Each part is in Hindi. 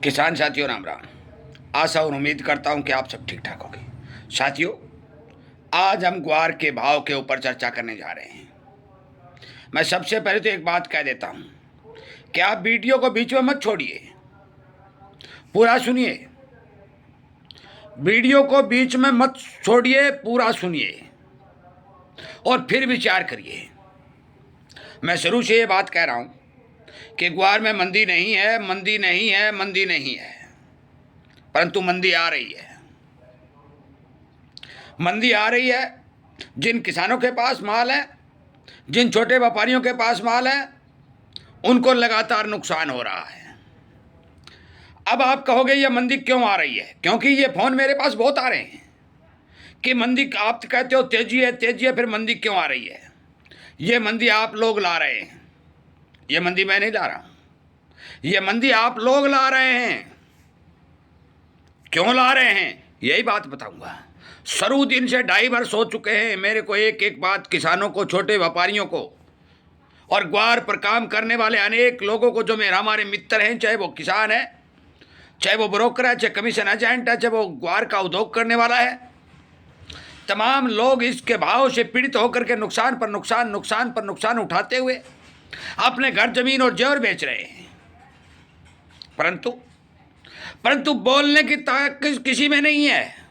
किसान साथियों राम राम। आशा और उम्मीद करता हूं कि आप सब ठीक ठाक होंगे। साथियों, आज हम ग्वार के भाव के ऊपर चर्चा करने जा रहे हैं। मैं सबसे पहले तो एक बात कह देता हूं कि आप वीडियो को बीच में मत छोड़िए, पूरा सुनिए। वीडियो को बीच में मत छोड़िए, पूरा सुनिए और फिर विचार करिए। मैं शुरू से ये बात कह रहा हूं कि ग्वार में मंदी नहीं है, मंदी नहीं है, मंदी नहीं है, परंतु मंदी आ रही है। मंदी आ रही है। जिन किसानों के पास माल है, जिन छोटे व्यापारियों के पास माल है, उनको लगातार नुकसान हो रहा है। अब आप कहोगे ये मंदी क्यों आ रही है? क्योंकि ये फोन मेरे पास बहुत आ रहे हैं कि मंदी, आप कहते हो तेजी है, फिर मंदी क्यों आ रही है? ये मंदी आप लोग ला रहे हैं, ये मंदी मैं नहीं ला रहा हूं, ये मंदी आप लोग ला रहे हैं। क्यों ला रहे हैं यही बात बताऊंगा। शुरू दिन से 2.5 वर्ष हो चुके हैं मेरे को एक एक बात किसानों को, छोटे व्यापारियों को और ग्वार पर काम करने वाले अनेक लोगों को, जो मेरे हमारे मित्र हैं, चाहे वो किसान है, चाहे वो ब्रोकर है, चाहे कमीशन एजेंट है, चाहे वो ग्वार का उद्योग करने वाला है, तमाम लोग इसके भाव से पीड़ित होकर के नुकसान पर नुकसान, नुकसान पर नुकसान उठाते हुए अपने घर, जमीन और जेवर बेच रहे हैं। परंतु बोलने की ताकत किसी में नहीं है।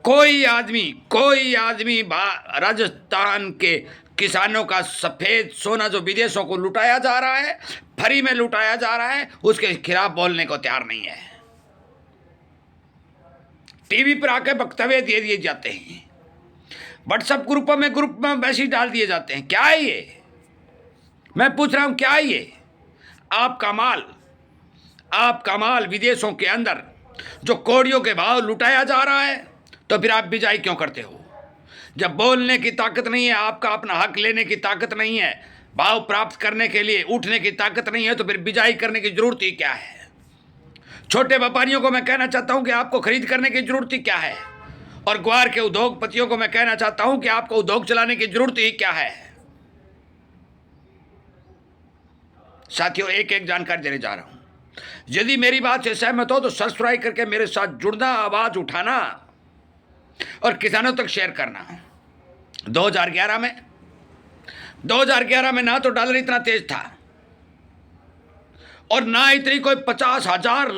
कोई आदमी राजस्थान के किसानों का सफेद सोना जो विदेशों को लुटाया जा रहा है, फ्री में लुटाया जा रहा है, उसके खिलाफ बोलने को तैयार नहीं है। टीवी पर आके वक्तव्य दे दिए जाते हैं, व्हाट्सएप ग्रुप में मैसेज डाल दिए जाते हैं। क्या है ये? मैं पूछ रहा हूं, क्या है ये? आपका माल विदेशों के अंदर जो कौड़ियों के भाव लुटाया जा रहा है, तो फिर आप बिजाई क्यों करते हो? जब बोलने की ताकत नहीं है, आपका अपना हक लेने की ताकत नहीं है, भाव प्राप्त करने के लिए उठने की ताकत नहीं है, तो फिर बिजाई करने की जरूरत ही क्या है? छोटे व्यापारियों को मैं कहना चाहता हूं कि आपको खरीद करने की जरूरत ही क्या है? और ग्वार के उद्योगपतियों को मैं कहना चाहता हूं कि आपको उद्योग चलाने की जरूरत ही क्या है? साथियों, एक एक जानकारी देने जा रहा हूं। यदि मेरी बात से सहमत हो तो सब्सक्राइब करके मेरे साथ जुड़ना, आवाज उठाना और किसानों तक शेयर करना। 2011 में ना तो डॉलर इतना तेज था और ना इतनी कोई 50,000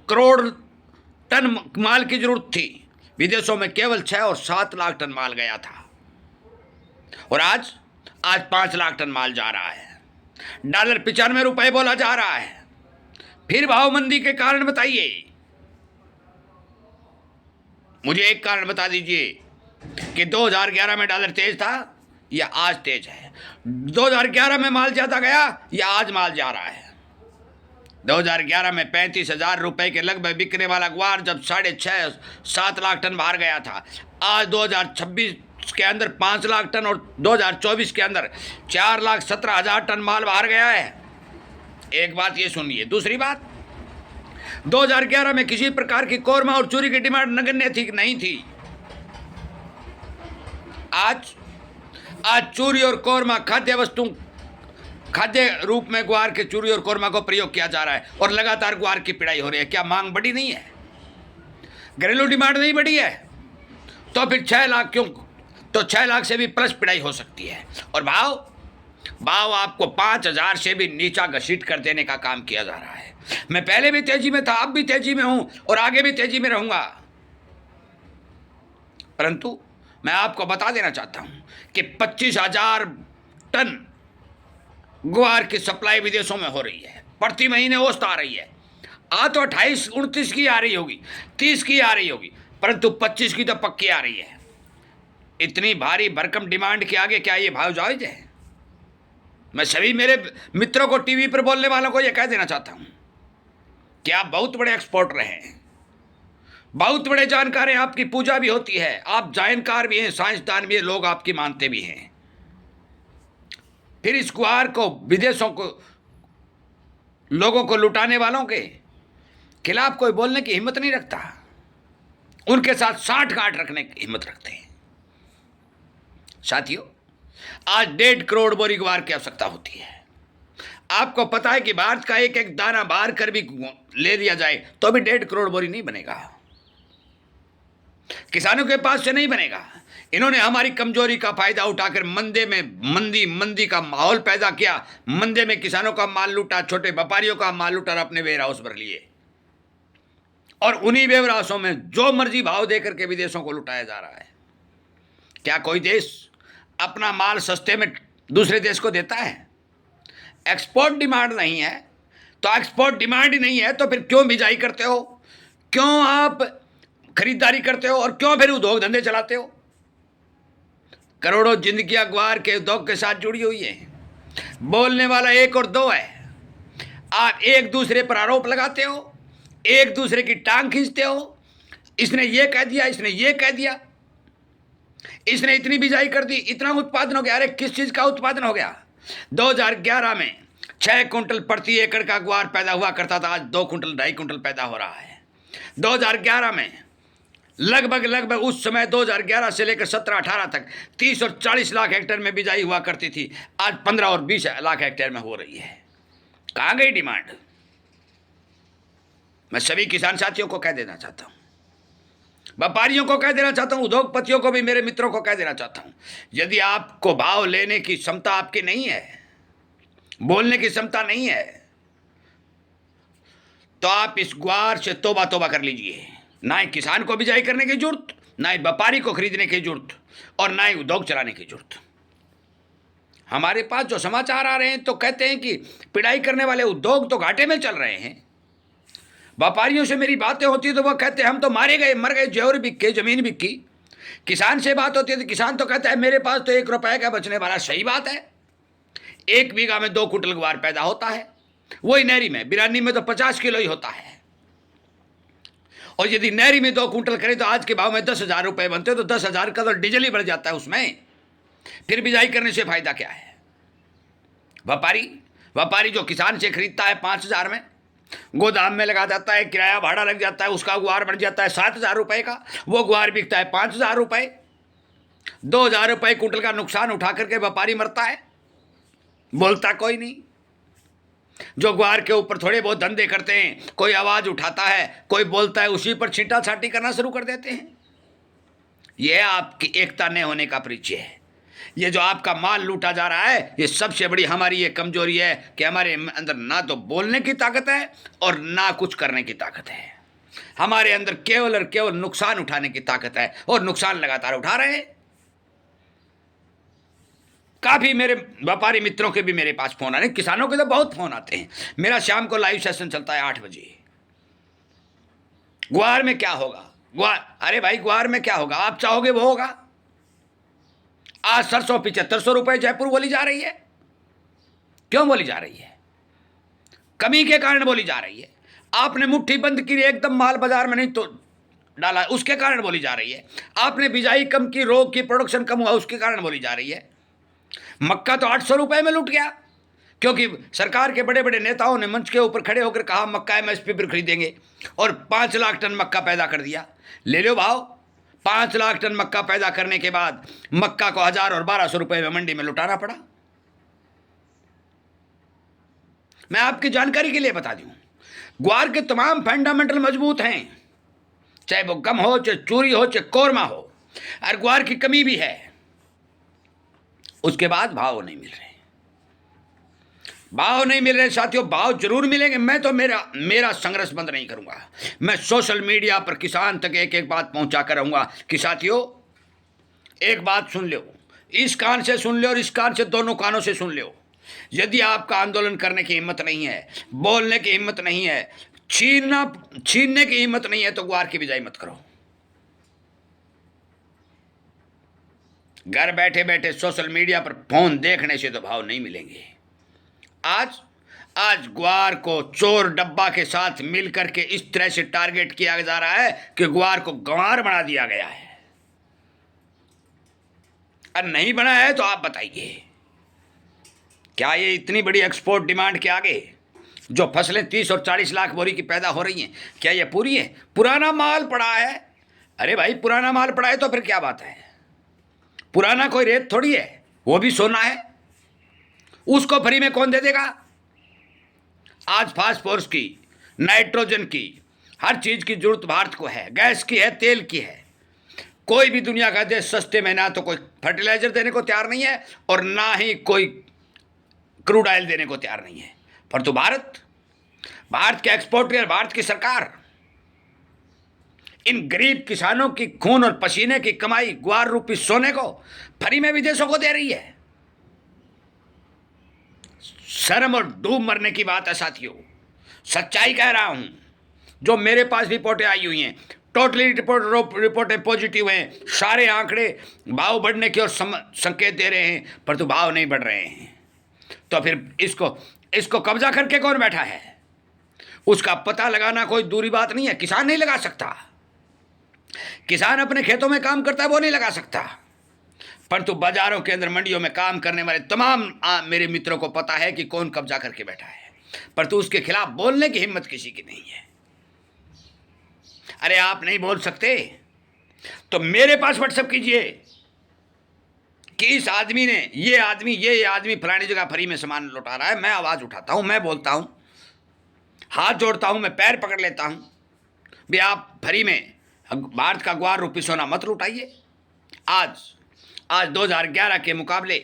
करोड़ टन माल की जरूरत थी। विदेशों में केवल 6 और 7 लाख टन माल गया था और आज 5 लाख टन माल जा रहा है। डॉलर 95 रुपए बोला जा रहा है। फिर भाव मंदी के कारण बताइए, मुझे एक कारण बता दीजिए कि 2011 में डॉलर तेज था या आज तेज है? 2011 में माल ज्यादा गया या आज माल जा रहा है? 2011 में 35,000 रुपए के लगभग बिकने वाला ग्वार जब 6.5-7 लाख टन बाहर गया था, आज 2026 के अंदर 5 लाख टन और 2024 के अंदर 4,17,000 टन माल बाहर गया है। एक बात ये सुनिए। दूसरी बात, 2011 में किसी प्रकार की कोरमा और चूरी की डिमांड नगण्य थी कि नहीं थी? आज चूरी और कोरमा खाद्य रूप में ग्वार के चूरी और कोरमा को प्रयोग किया जा रहा है और लगातार ग्वार की पिड़ाई हो रही है। क्या मांग बढ़ी नहीं है? घरेलू डिमांड नहीं बढ़ी है? तो फिर 6 लाख क्यों? तो 6 लाख से भी प्लस पिड़ाई हो सकती है। और भाव आपको 5,000 से भी नीचा घसीट कर देने का काम किया जा रहा है। मैं पहले भी तेजी में था, अब भी तेजी में हूं और आगे भी तेजी में रहूंगा। परंतु मैं आपको बता देना चाहता हूं कि 25,000 टन ग्वार की सप्लाई विदेशों में हो रही है। प्रति महीने औसत आ रही है। तो 28-29 की आ रही होगी, 30 की आ रही होगी, परंतु 25 की तो पक्की आ रही है। इतनी भारी भरकम डिमांड के आगे क्या ये भाव जायज है? मैं सभी मेरे मित्रों को, टीवी पर बोलने वालों को यह कह देना चाहता हूं कि आप बहुत बड़े एक्सपोर्टर हैं, बहुत बड़े जानकार हैं, आपकी पूजा भी होती है, आप जानकार भी हैं, साइंसदान भी हैं, लोग आपकी मानते भी हैं। फिर इस ग्वार को विदेशों को, लोगों को लुटाने वालों के खिलाफ कोई बोलने की हिम्मत नहीं रखता, उनके साथ साठ-गांठ रखने की हिम्मत रखते हैं। साथियों, आज 1.5 करोड़ बोरी ग्वार की आवश्यकता होती है। आपको पता है कि भारत का एक एक दाना बाहर कर भी ले लिया जाए तो भी 1.5 करोड़ बोरी नहीं बनेगा, किसानों के पास से नहीं बनेगा। इन्होंने हमारी कमजोरी का फायदा उठाकर मंदी का माहौल पैदा किया, मंदी में किसानों का माल लूटा, छोटे व्यापारियों का माल लूटा और अपने वेयर हाउस भर लिए, और उन्हीं वेयर हाउसों में जो मर्जी भाव देकर के विदेशों को लुटाया जा रहा है। क्या कोई देश अपना माल सस्ते में दूसरे देश को देता है? एक्सपोर्ट डिमांड नहीं है, तो एक्सपोर्ट डिमांड ही नहीं है तो फिर क्यों बिजाई करते हो, क्यों आप खरीदारी करते हो, और क्यों फिर उद्योग धंधे चलाते हो? करोड़ों जिंदगियां ग्वार के उद्योग के साथ जुड़ी हुई है। बोलने वाला एक और दो है। आप एक दूसरे पर आरोप लगाते हो, एक दूसरे की टांग खींचते हो, इसने ये कह दिया, इसने ये कह दिया, इसने इतनी बिजाई कर दी, इतना उत्पादन हो गया। अरे किस चीज का उत्पादन हो गया? 2011 में 6 कुंटल प्रति एकड़ का ग्वार पैदा हुआ करता था, आज 2 कुंटल 2.5 कुंटल पैदा हो रहा है। 2011 में लगभग उस समय 2011 से लेकर 17-18 तक 30 और 40 लाख हेक्टेयर में बिजाई हुआ करती थी, आज 15 और 20 लाख हेक्टेयर में हो रही है। कहाँ गई डिमांड? मैं सभी किसान साथियों को कह देना चाहता हूं, व्यापारियों को कह देना चाहता हूं, उद्योगपतियों को भी, मेरे मित्रों को कह देना चाहता हूं, यदि आपको भाव लेने की क्षमता आपकी नहीं है, बोलने की क्षमता नहीं है, तो आप इस ग्वार से तौबा कर लीजिए। ना ही किसान को बिजाई करने की जरूरत, ना ही व्यापारी को खरीदने की जरूरत, और ना ही उद्योग चलाने की जरूरत। हमारे पास जो समाचार आ रहे हैं तो कहते हैं कि पिड़ाई करने वाले उद्योग तो घाटे में चल रहे हैं। व्यापारियों से मेरी बातें होती है तो वह कहते हैं हम तो मारे गए, मर गए, जोहर बिक के, जमीन बिक की। किसान से बात होती है तो किसान तो कहता है मेरे पास तो 1 रुपए का बचने वाला। सही बात है, 1 बीघा में 2 कुंटल ग्वार पैदा होता है, वही नहरी में, बिरानी में तो 50 किलो ही होता है। और यदि नहरी में 2 कुंटल करें तो आज के भाव में 10,000 रुपए बनते, तो 10,000 का तो डीजल ही बढ़ जाता है उसमें, फिर बिजाई करने से फायदा क्या है? व्यापारी जो किसान से खरीदता है 5,000 में, गोदाम में लगा जाता है, किराया भाड़ा लग जाता है, उसका ग्वार बढ़ जाता है 7,000 रुपए का, वो ग्वार बिकता है 5,000 रुपए। 2,000 रुपए कुंटल का नुकसान उठा करके व्यापारी मरता है, बोलता कोई नहीं। जो ग्वार के ऊपर थोड़े बहुत धंधे करते हैं, कोई आवाज उठाता है, कोई बोलता है, उसी पर छींटा छाटी करना शुरू कर देते हैं। यह आपकी एकता न होने का परिचय है। ये जो आपका माल लूटा जा रहा है, ये सबसे बड़ी हमारी ये कमजोरी है कि हमारे अंदर ना तो बोलने की ताकत है और ना कुछ करने की ताकत है। हमारे अंदर केवल और केवल नुकसान उठाने की ताकत है, और नुकसान लगातार उठा रहे हैं। काफी मेरे व्यापारी मित्रों के भी मेरे पास फोन आ रहे हैं, किसानों के तो बहुत फोन आते हैं। मेरा शाम को लाइव सेशन चलता है 8 बजे। ग्वार में क्या होगा? अरे भाई, ग्वार में क्या होगा? आप चाहोगे वो होगा। आज 775 रुपए जयपुर बोली जा रही है। क्यों बोली जा रही है? कमी के कारण बोली जा रही है। आपने मुट्ठी बंद की, एकदम माल बाजार में नहीं तो डाला, उसके कारण बोली जा रही है। आपने बिजाई कम की, रोग की, प्रोडक्शन कम हुआ, उसके कारण बोली जा रही है। मक्का तो 800 रुपए में लूट गया, क्योंकि सरकार के बड़े बड़े नेताओं ने मंच के ऊपर खड़े होकर कहा मक्का MSP पर खरीदेंगे, और 5 लाख टन मक्का पैदा कर दिया। ले लो भाव। 5 लाख टन मक्का पैदा करने के बाद मक्का को 1,000 और 1,200 रुपए में मंडी में लुटाना पड़ा। मैं आपकी जानकारी के लिए बता दूं, ग्वार के तमाम फंडामेंटल मजबूत हैं, चाहे वो गम हो, चाहे चूरी हो, चाहे कोरमा हो, और ग्वार की कमी भी है। उसके बाद भाव नहीं मिल रहे, भाव नहीं मिल रहे साथियों। भाव जरूर मिलेंगे। मैं तो मेरा संघर्ष बंद नहीं करूंगा। मैं सोशल मीडिया पर किसान तक एक एक बात पहुंचा कर रहूंगा कि साथियों, एक बात सुन लो, इस कान से सुन लो और इस कान से, दोनों कानों से सुन लो। यदि आपका आंदोलन करने की हिम्मत नहीं है, बोलने की हिम्मत नहीं है, छीनने की हिम्मत नहीं है, तो ग्वार की बिजाई मत करो। घर बैठे बैठे सोशल मीडिया पर फोन देखने से तो भाव नहीं मिलेंगे। आज ग्वार को चोर डब्बा के साथ मिलकर के इस तरह से टारगेट किया जा रहा है कि ग्वार को गंवार बना दिया गया है। और नहीं बना है तो आप बताइए, क्या ये इतनी बड़ी एक्सपोर्ट डिमांड के आगे जो फसलें 30 और 40 लाख बोरी की पैदा हो रही हैं, क्या ये पूरी है? पुराना माल पड़ा है। अरे भाई, पुराना माल पड़ा है तो फिर क्या बात है? पुराना कोई रेत थोड़ी है, वो भी सोना है। उसको फ्री में कौन दे देगा? आज फास्फोरस की, नाइट्रोजन की, हर चीज की जरूरत भारत को है। गैस की है, तेल की है। कोई भी दुनिया का देश सस्ते में ना तो कोई फर्टिलाइजर देने को तैयार नहीं है और ना ही कोई क्रूड ऑयल देने को तैयार नहीं है। परंतु भारत के एक्सपोर्टर, भारत की सरकार इन गरीब किसानों की खून और पसीने की कमाई, ग्वार रूपी सोने को फ्री में विदेशों को दे रही है। शर्म और डूब मरने की बात है साथियों, सच्चाई कह रहा हूं। जो मेरे पास रिपोर्टें आई हुई हैं, टोटली रिपोर्टें पॉजिटिव हैं। सारे आंकड़े भाव बढ़ने की ओर संकेत दे रहे हैं, परंतु भाव नहीं बढ़ रहे हैं। तो फिर इसको कब्जा करके कौन बैठा है? उसका पता लगाना कोई दूरी बात नहीं है। किसान नहीं लगा सकता, किसान अपने खेतों में काम करता है, वो नहीं लगा सकता। परंतु बाजारों के अंदर, मंडियों में काम करने वाले तमाम मेरे मित्रों को पता है कि कौन कब्जा करके बैठा है, परंतु उसके खिलाफ बोलने की हिम्मत किसी की नहीं है। अरे आप नहीं बोल सकते तो मेरे पास व्हाट्सएप कीजिए कि इस आदमी ने, ये आदमी फलानी जगह फ्री में सामान लौटा रहा है। मैं आवाज उठाता हूं, मैं बोलता हूं, हाथ जोड़ता हूं, मैं पैर पकड़ लेता हूं भी आप फ्री में भारत का ग्वार रूपी सोना मत लुटाइए। आज 2011 के मुकाबले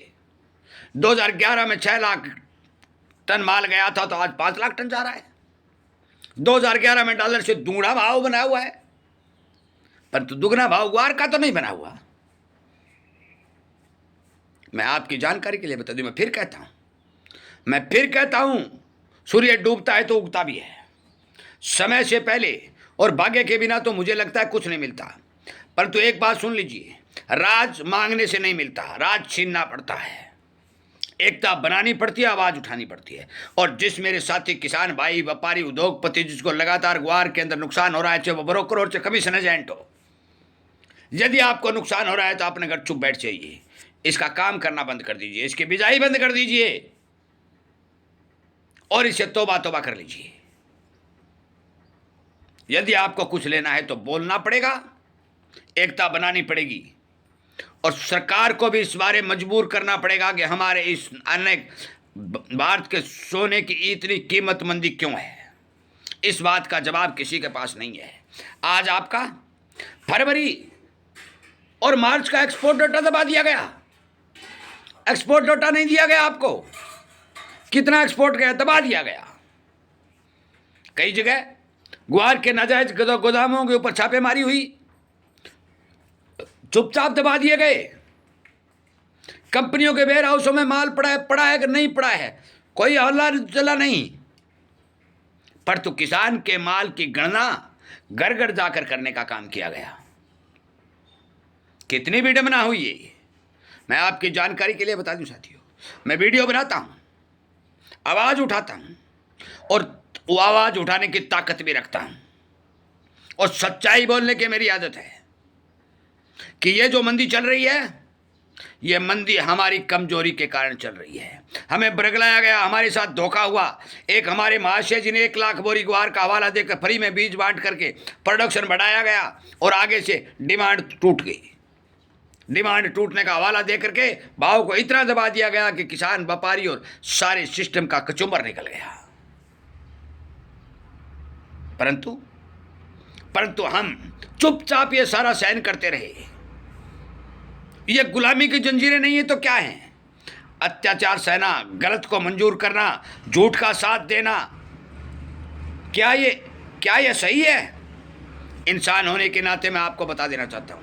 2011 में 6 लाख टन माल गया था, तो आज 5 लाख टन जा रहा है। 2011 में डॉलर से दुगना भाव बना हुआ है, परंतु दुगना भाव ग्वार का तो नहीं बना हुआ। मैं आपकी जानकारी के लिए बता दूं, मैं फिर कहता हूं, सूर्य डूबता है तो उगता भी है। समय से पहले और भाग्य के बिना तो मुझे लगता है कुछ नहीं मिलता। परंतु एक बात सुन लीजिए, राज मांगने से नहीं मिलता, राज छीनना पड़ता है। एकता बनानी पड़ती है, आवाज उठानी पड़ती है। और जिस मेरे साथी किसान भाई, व्यापारी, उद्योगपति जिसको लगातार ग्वार के अंदर नुकसान हो रहा है, चाहे वो ब्रोकर हो चाहे कमीशन एजेंट हो, यदि आपको नुकसान हो रहा है तो अपने घर चुप बैठ जाइए। इसका काम करना बंद कर दीजिए, इसकी बिजाई बंद कर दीजिए और इसे तौबा कर लीजिए। यदि आपको कुछ लेना है तो बोलना पड़ेगा, एकता बनानी पड़ेगी और सरकार को भी इस बारे मजबूर करना पड़ेगा कि हमारे इस अनेक भारत के सोने की इतनी कीमत मंदी क्यों है। इस बात का जवाब किसी के पास नहीं है। आज आपका फरवरी और मार्च का एक्सपोर्ट डाटा दबा दिया गया। एक्सपोर्ट डाटा नहीं दिया गया आपको, कितना एक्सपोर्ट गया दबा दिया गया। कई जगह ग्वार के नाजायज गोदामों के ऊपर छापेमारी हुई, चुपचाप दबा दिए गए। कंपनियों के वेयर हाउसों में माल पड़ा है कि नहीं पड़ा है, कोई हल्ला चला नहीं। पर तो किसान के माल की गणना घर घर जाकर करने का काम किया गया। कितनी विडंबना हुई है। मैं आपकी जानकारी के लिए बता दूं साथियों, मैं वीडियो बनाता हूं, आवाज उठाता हूं और वो आवाज उठाने की ताकत भी रखता हूं और सच्चाई बोलने की मेरी आदत है कि ये जो मंदी चल रही है, ये मंदी हमारी कमजोरी के कारण चल रही है। हमें बरगलाया गया, हमारे साथ धोखा हुआ। एक हमारे महाशय जी ने 1 लाख बोरी ग्वार का हवाला देकर फ्री में बीज बांट करके प्रोडक्शन बढ़ाया गया और आगे से डिमांड टूट गई। डिमांड टूटने का हवाला दे करके भाव को इतना दबा दिया गया कि किसान, व्यापारी और सारे सिस्टम का कचुम्बर निकल गया। परंतु हम चुपचाप ये सारा सहन करते रहे। ये गुलामी की जंजीरें नहीं है तो क्या है? अत्याचार सहना, गलत को मंजूर करना, झूठ का साथ देना, क्या ये सही है? इंसान होने के नाते मैं आपको बता देना चाहता हूं,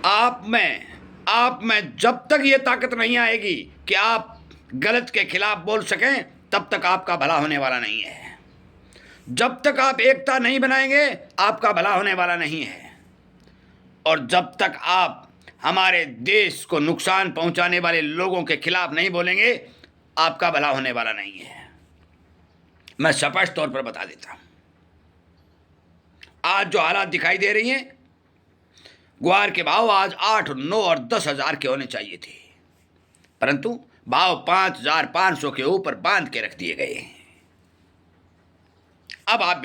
आप में जब तक ये ताकत नहीं आएगी कि आप गलत के खिलाफ बोल सकें, तब तक आपका भला होने वाला नहीं है। जब तक आप एकता नहीं बनाएंगे, आपका भला होने वाला नहीं है। और जब तक आप हमारे देश को नुकसान पहुंचाने वाले लोगों के खिलाफ नहीं बोलेंगे, आपका भला होने वाला नहीं है। मैं स्पष्ट तौर पर बता देता हूं, आज जो हालात दिखाई दे रही हैं, ग्वार के भाव आज 8, 9 और 10 हजार के होने चाहिए थे, परंतु भाव 5,500 के ऊपर बांध के रख दिए गए हैं। अब आप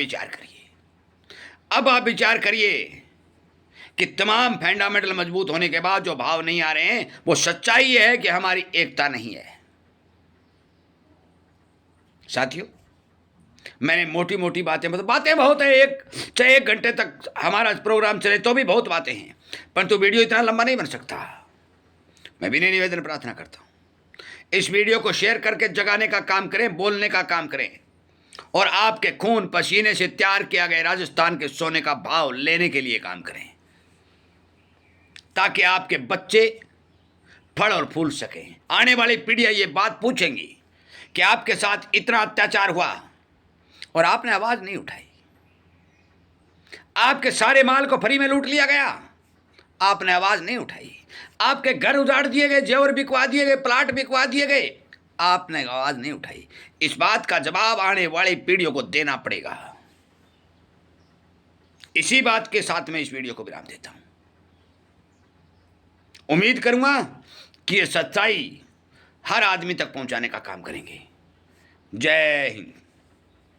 विचार करिए कि तमाम फंडामेंटल मजबूत होने के बाद जो भाव नहीं आ रहे हैं, वो सच्चाई है कि हमारी एकता नहीं है। साथियों, मैंने मोटी मोटी बातें, मतलब बातें बहुत है, चाहे 1 घंटे तक हमारा प्रोग्राम चले तो भी बहुत बातें हैं, परंतु वीडियो इतना लंबा नहीं बन सकता। मैं विनय निवेदन प्रार्थना करता हूँ, इस वीडियो को शेयर करके जगाने का काम करें, बोलने का काम करें, और आपके खून पसीने से तैयार किया गया राजस्थान के सोने का भाव लेने के लिए काम करें, ताकि आपके बच्चे फल और फूल सकें। आने वाली पीढ़ियां ये बात पूछेंगी कि आपके साथ इतना अत्याचार हुआ और आपने आवाज नहीं उठाई, आपके सारे माल को फ्री में लूट लिया गया, आपने आवाज नहीं उठाई, आपके घर उजाड़ दिए गए, जेवर बिकवा दिए गए, प्लाट बिकवा दिए गए, आपने आवाज नहीं उठाई। इस बात का जवाब आने वाली पीढ़ियों को देना पड़ेगा। इसी बात के साथ मैं इस वीडियो को विराम देता हूं। उम्मीद करूंगा कि ये सच्चाई हर आदमी तक पहुंचाने का काम करेंगे। जय हिंद।